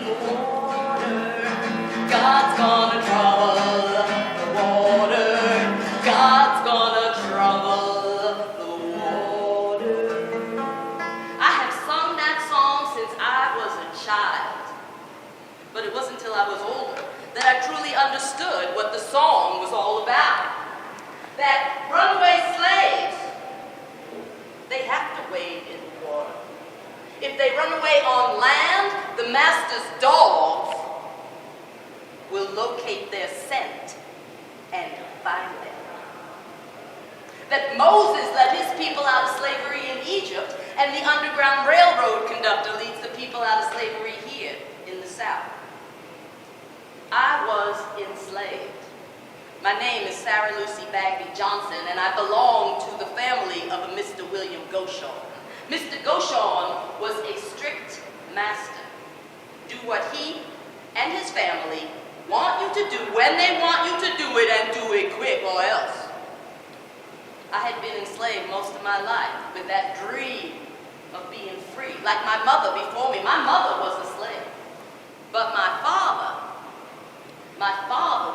the water. God's gonna trouble the water. God's gonna trouble the water. I have sung that song since I was a child. But it wasn't until I was older that I truly understood what the song was all about. That runaway slaves, they have to wade in the water. If they run away on land, the master's dogs will locate their scent and find them. That Moses led his people out of slavery in Egypt, and the Underground Railroad conductor leads the people out of slavery here in the South. I was enslaved. My name is Sara Lucy Bagby Johnson, and I belong to the family of a Mr. William Goshon. Mr. Goshon was a strict master. Do what he and his family want you to do when they want you to do it, and do it quick or else. I had been enslaved most of my life with that dream of being free. Like my mother before me. My mother was a slave. But my father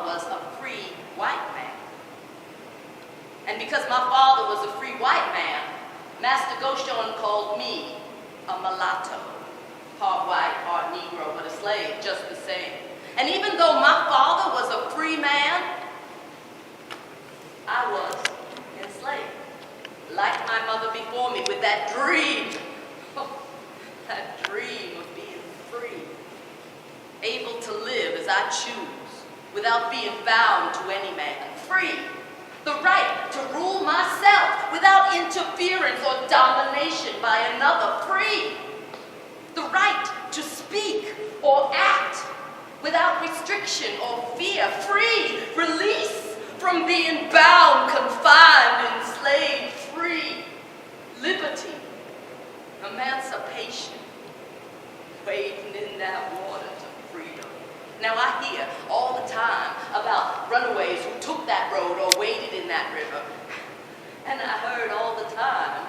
was a free white man. And because my father was a free white man, Master Goshon called me a mulatto. Part white, part Negro, but a slave just the same. And even though my father was a free man, I was enslaved. Like my mother before me, with that dream. That dream of being free. Able to live as I choose, without being bound to any man. Free. The right to rule myself without interference or domination by another. Free. The right to speak or act without restriction or fear. Free. Release from being bound, confined, enslaved. Free. Liberty. Emancipation. Wading in that water to freedom. Now I hear all the time about runaways who took that road or waded in that river. And I heard all the time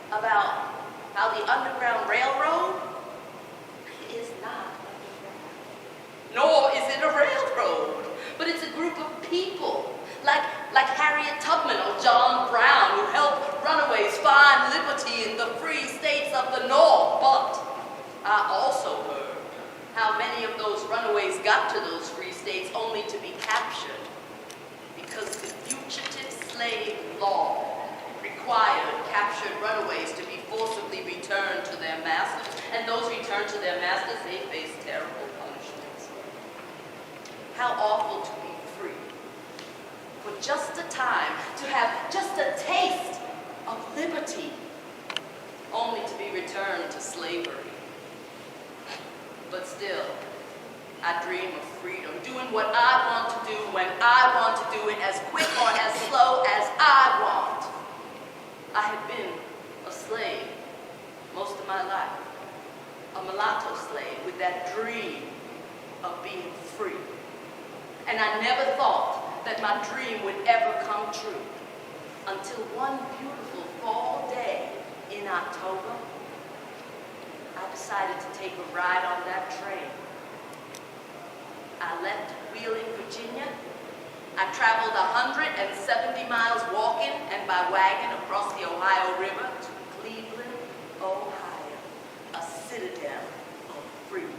about how the Underground Railroad is not underground. Nor is it a railroad, but it's a group of people like Harriet Tubman or John Brown who helped runaways find liberty in the free states of the North. But I also heard how many of those runaways got to those free states only to be captured because the Fugitive Slave Law required captured runaways to be forcibly returned to their masters. And those returned to their masters, they faced terrible punishments. How awful to be free for just a time, to have just a taste of liberty, only to be returned to slavery. But still, I dream of freedom, doing what I want to do when I want to do it, as quick or as slow as I want. I have been a slave most of my life, a mulatto slave with that dream of being free. And I never thought that my dream would ever come true until one beautiful fall day in October, I decided to take a ride on that train. I left Wheeling, Virginia. I traveled 170 miles walking and by wagon across the Ohio River to Cleveland, Ohio, a citadel of freedom.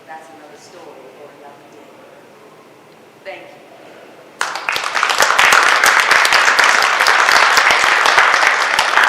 That's another story for another day. Thank you.